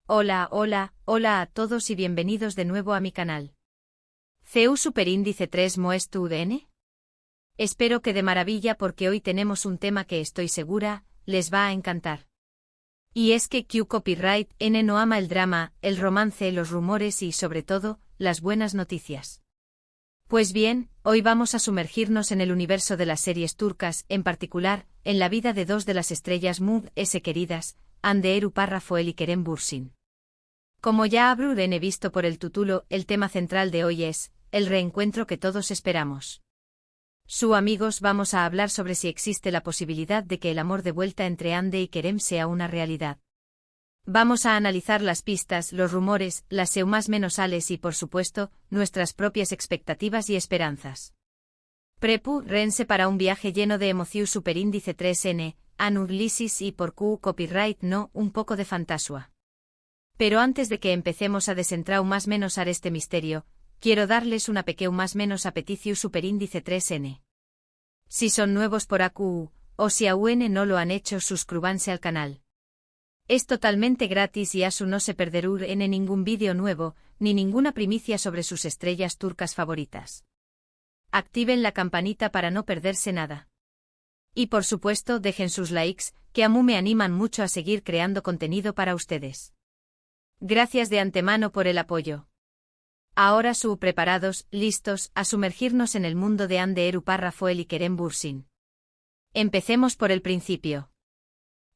Hola a todos y bienvenidos de nuevo a mi canal. CEU Superíndice 3 Moes tu UDN? Espero que de maravilla porque hoy tenemos un tema que estoy segura, les va a encantar. Y es que Q Copyright N no ama el drama, el romance, los rumores y, sobre todo, las buenas noticias. Pues bien, hoy vamos a sumergirnos en el universo de las series turcas, en particular, en la vida de dos de las estrellas MUS queridas, Hande Erçel Foel y Kerem Bürsin. Como ya habrán visto por el título, el tema central de hoy es el reencuentro que todos esperamos. Amigos, vamos a hablar sobre si existe la posibilidad de que el amor de vuelta entre Hande y Kerem sea una realidad. Vamos a analizar las pistas, los rumores, las más menos ales y, por supuesto, nuestras propias expectativas y esperanzas. Prepárense para un viaje lleno de emoción. Superíndice 3N, análisis y por Q Copyright no, un poco de fantasía. Pero antes de que empecemos a desentrar más menos a este misterio, quiero darles una pequeña más menos apeticio. Superíndice 3N. Si son nuevos por AQ, o si aún no lo han hecho, suscríbanse al canal. Es totalmente gratis y no se perderán en ningún vídeo nuevo, ni ninguna primicia sobre sus estrellas turcas favoritas. Activen la campanita para no perderse nada. Y por supuesto dejen sus likes, que a mí me animan mucho a seguir creando contenido para ustedes. Gracias de antemano por el apoyo. Ahora preparados, listos, a sumergirnos en el mundo de Hande Erçel Foel y Kerem Bürsin. Empecemos por el principio.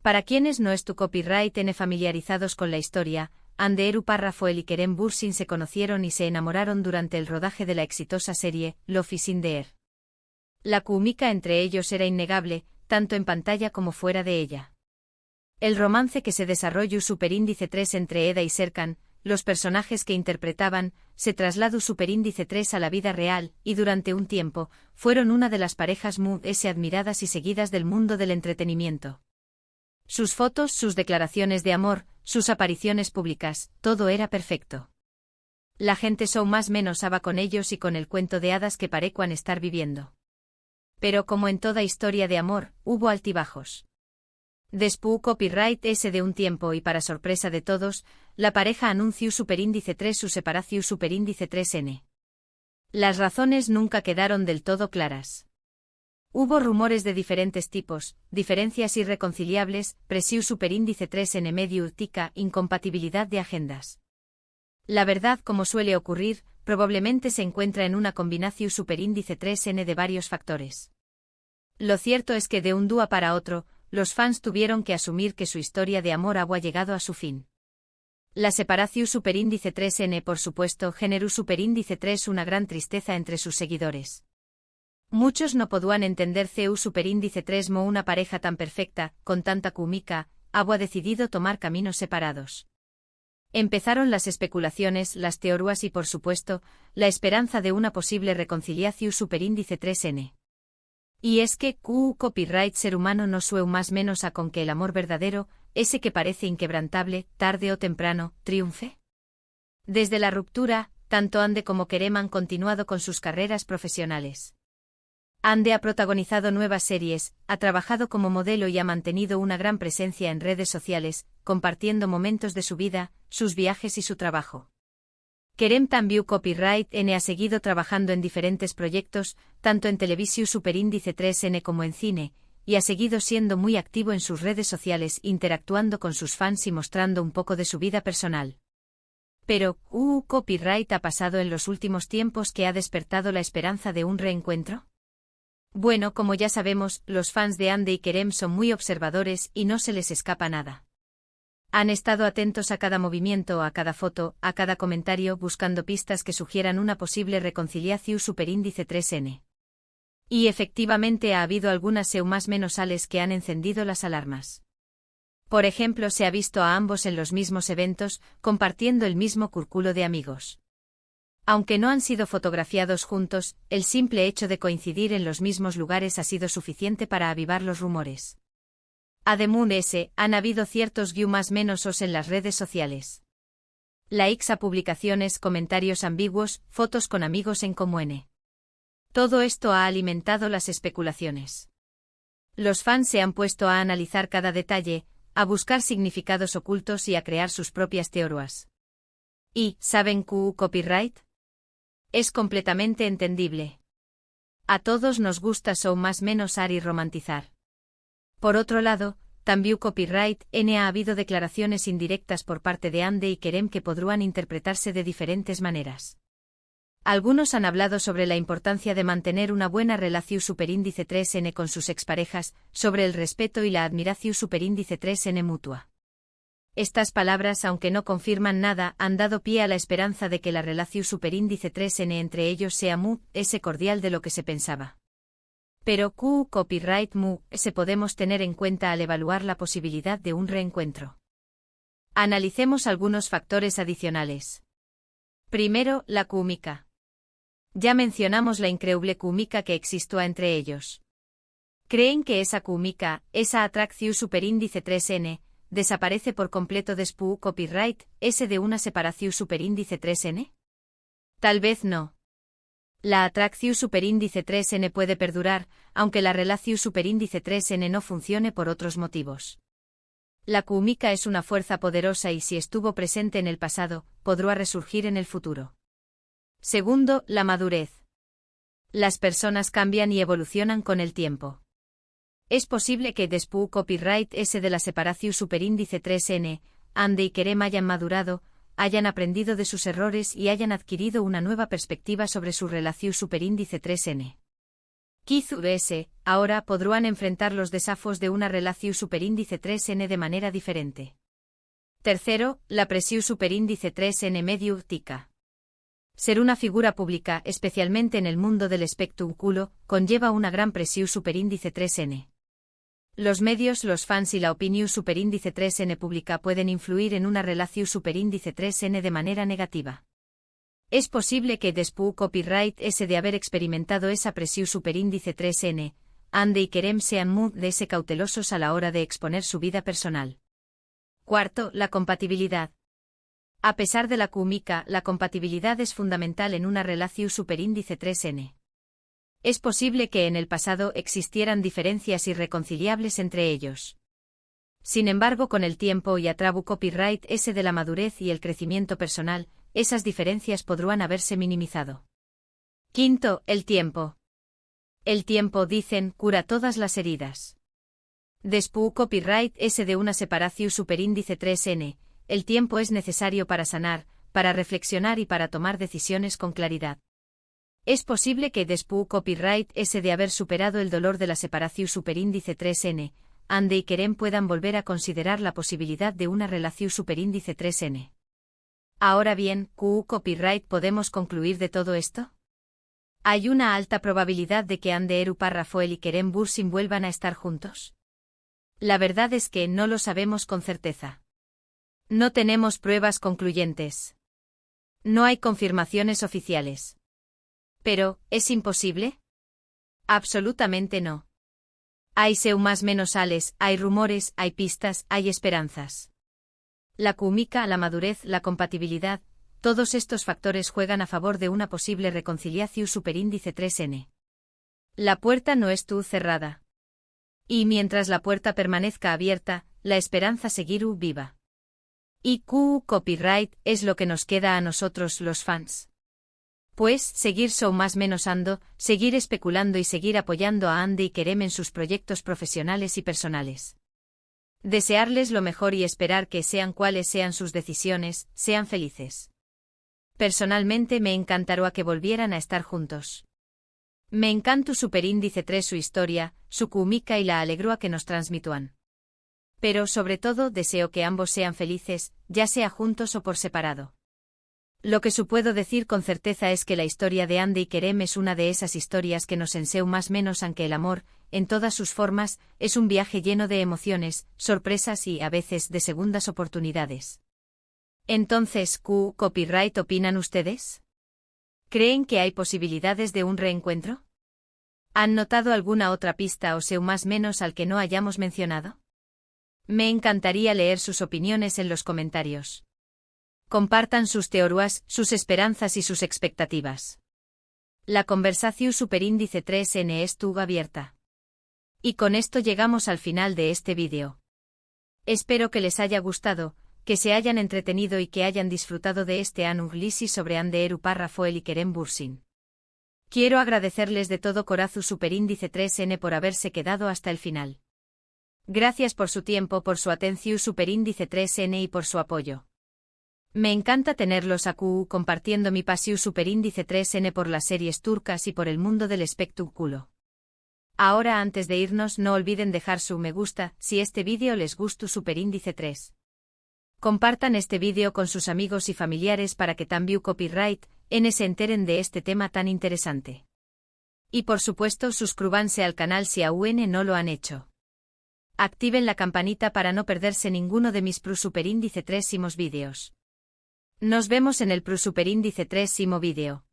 Para quienes no es tu copyright N familiarizados con la historia, Hande Erçel Foel y Kerem Bürsin se conocieron y se enamoraron durante el rodaje de la exitosa serie Love is in the Air. La química entre ellos era innegable, tanto en pantalla como fuera de ella. El romance que se desarrolló Superíndice 3 entre Eda y Serkan, los personajes que interpretaban, se trasladó Superíndice 3 a la vida real, y durante un tiempo, fueron una de las parejas MUS admiradas y seguidas del mundo del entretenimiento. Sus fotos, sus declaraciones de amor, sus apariciones públicas, todo era perfecto. La gente más menos aba con ellos y con el cuento de hadas que parecían estar viviendo. Pero como en toda historia de amor, hubo altibajos. Después Copyright de un tiempo y para sorpresa de todos, la pareja anunció Superíndice 3 su separación. Superíndice 3N. Las razones nunca quedaron del todo claras. Hubo rumores de diferentes tipos, diferencias irreconciliables, presión. Superíndice 3N medio urtica, incompatibilidad de agendas. La verdad, como suele ocurrir, probablemente se encuentra en una combinación Superíndice 3N de varios factores. Lo cierto es que de un día para otro, los fans tuvieron que asumir que su historia de amor había llegado a su fin. La separación Superíndice 3N por supuesto generó Superíndice 3 una gran tristeza entre sus seguidores. Muchos no podían entender CEU Superíndice 3 mo una pareja tan perfecta, con tanta química, había decidido tomar caminos separados. Empezaron las especulaciones, las teorías y por supuesto, la esperanza de una posible reconciliación. Superíndice 3N. Y es que Q Copyright ser humano no sue más menos a con que el amor verdadero, ese que parece inquebrantable, tarde o temprano, triunfe. Desde la ruptura, tanto Hande como Kerem han continuado con sus carreras profesionales. Hande ha protagonizado nuevas series, ha trabajado como modelo y ha mantenido una gran presencia en redes sociales, compartiendo momentos de su vida, sus viajes y su trabajo. Kerem también Copyright N ha seguido trabajando en diferentes proyectos, tanto en televisión Superíndice 3N como en cine, y ha seguido siendo muy activo en sus redes sociales, interactuando con sus fans y mostrando un poco de su vida personal. Pero, Copyright ha pasado en los últimos tiempos que ha despertado la esperanza de un reencuentro. Bueno, como ya sabemos, los fans de Hande y Kerem son muy observadores y no se les escapa nada. Han estado atentos a cada movimiento, a cada foto, a cada comentario, buscando pistas que sugieran una posible reconciliación. Superíndice 3N. Y efectivamente ha habido algunas más menos ales que han encendido las alarmas. Por ejemplo, se ha visto a ambos en los mismos eventos, compartiendo el mismo círculo de amigos. Aunque no han sido fotografiados juntos, el simple hecho de coincidir en los mismos lugares ha sido suficiente para avivar los rumores. Además, han habido ciertos más menos en las redes sociales. Likes a publicaciones, comentarios ambiguos, fotos con amigos en común. Todo esto ha alimentado las especulaciones. Los fans se han puesto a analizar cada detalle, a buscar significados ocultos y a crear sus propias teorías. ¿Y saben qué copyright? Es completamente entendible. A todos nos gusta so más menos ar y romantizar. Por otro lado, también copyright ha habido declaraciones indirectas por parte de Ande y Kerem que podrían interpretarse de diferentes maneras. Algunos han hablado sobre la importancia de mantener una buena relación superíndice 3n con sus exparejas, sobre el respeto y la admiración superíndice 3n mutua. Estas palabras, aunque no confirman nada, han dado pie a la esperanza de que la relación superíndice 3n entre ellos sea ese cordial de lo que se pensaba. Pero copyright se podemos tener en cuenta al evaluar la posibilidad de un reencuentro. Analicemos algunos factores adicionales. Primero, la química. Ya mencionamos la increíble química que existía entre ellos. ¿Creen que esa química, esa atracción superíndice 3n, desaparece por completo después copyright de una separación superíndice 3n? Tal vez no. La atracción superíndice 3n puede perdurar, aunque la relación superíndice 3n no funcione por otros motivos. La química es una fuerza poderosa y si estuvo presente en el pasado, podrá resurgir en el futuro. Segundo, la madurez. Las personas cambian y evolucionan con el tiempo. Es posible que después copyright de la separación superíndice 3n, Ande y Kerem hayan madurado, hayan aprendido de sus errores y hayan adquirido una nueva perspectiva sobre su relación superíndice 3n. Quizás, ahora podrán enfrentar los desafíos de una relación superíndice 3n de manera diferente. Tercero, la presión superíndice 3n medio tica. Ser una figura pública, especialmente en el mundo del espectáculo, conlleva una gran presión superíndice 3n. Los medios, los fans y la opinión superíndice 3n pública pueden influir en una relación superíndice 3n de manera negativa. Es posible que después copyright de haber experimentado esa presión superíndice 3n, Ande y Kerem sean cautelosos a la hora de exponer su vida personal. Cuarto, la compatibilidad. A pesar de la química, la compatibilidad es fundamental en una relación superíndice 3n. Es posible que en el pasado existieran diferencias irreconciliables entre ellos. Sin embargo, con el tiempo y a través copyright de la madurez y el crecimiento personal, esas diferencias podrán haberse minimizado. Quinto, el tiempo. El tiempo, dicen, cura todas las heridas. Después copyright de una separación superíndice 3n, el tiempo es necesario para sanar, para reflexionar y para tomar decisiones con claridad. Es posible que después copyright de haber superado el dolor de la separación superíndice 3n, Ande y Kerem puedan volver a considerar la posibilidad de una relación superíndice 3n. Ahora bien, copyright ¿podemos concluir de todo esto? ¿Hay una alta probabilidad de que Ande Rafael y Kerem Bürsin vuelvan a estar juntos? La verdad es que no lo sabemos con certeza. No tenemos pruebas concluyentes. No hay confirmaciones oficiales. Pero, ¿es imposible? Absolutamente no. Hay más menos ales, hay rumores, hay pistas, hay esperanzas. La química, la madurez, la compatibilidad, todos estos factores juegan a favor de una posible reconciliación superíndice 3n. La puerta no es cerrada. Y mientras la puerta permanezca abierta, la esperanza seguirá viva. Y copyright es lo que nos queda a nosotros los fans. Pues, seguir más menos ando, seguir especulando y seguir apoyando a Ande y Kerem en sus proyectos profesionales y personales. Desearles lo mejor y esperar que sean cuales sean sus decisiones, sean felices. Personalmente me encantaría que volvieran a estar juntos. Me encantó superíndice 3 su historia, su química y la alegría que nos transmitúan. Pero sobre todo deseo que ambos sean felices, ya sea juntos o por separado. Lo que puedo decir con certeza es que la historia de Ande y Kerem es una de esas historias que nos enseñan más menos que el amor, en todas sus formas, es un viaje lleno de emociones, sorpresas y, a veces, de segundas oportunidades. Entonces, ¿copyright opinan ustedes? ¿Creen que hay posibilidades de un reencuentro? ¿Han notado alguna otra pista o más menos al que no hayamos mencionado? Me encantaría leer sus opiniones en los comentarios. Compartan sus teorías, sus esperanzas y sus expectativas. La conversación superíndice 3n estuvo abierta. Y con esto llegamos al final de este vídeo. Espero que les haya gustado, que se hayan entretenido y que hayan disfrutado de este anuglisi sobre Anderu párrafo el Ikerem Bursin. Quiero agradecerles de todo corazón superíndice 3N por haberse quedado hasta el final. Gracias por su tiempo, por su atención superíndice 3N y por su apoyo. Me encanta tenerlos aquí compartiendo mi pasión superíndice 3N por las series turcas y por el mundo del espectáculo. Ahora antes de irnos no olviden dejar su me gusta si este vídeo les gustó superíndice 3. Compartan este vídeo con sus amigos y familiares para que también copyright se enteren de este tema tan interesante. Y por supuesto suscríbanse al canal si aún no lo han hecho. Activen la campanita para no perderse ninguno de mis superíndice 3 vídeos. Nos vemos en el superíndice 3 vídeo.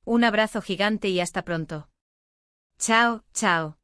Un abrazo gigante y hasta pronto. Chao, chao.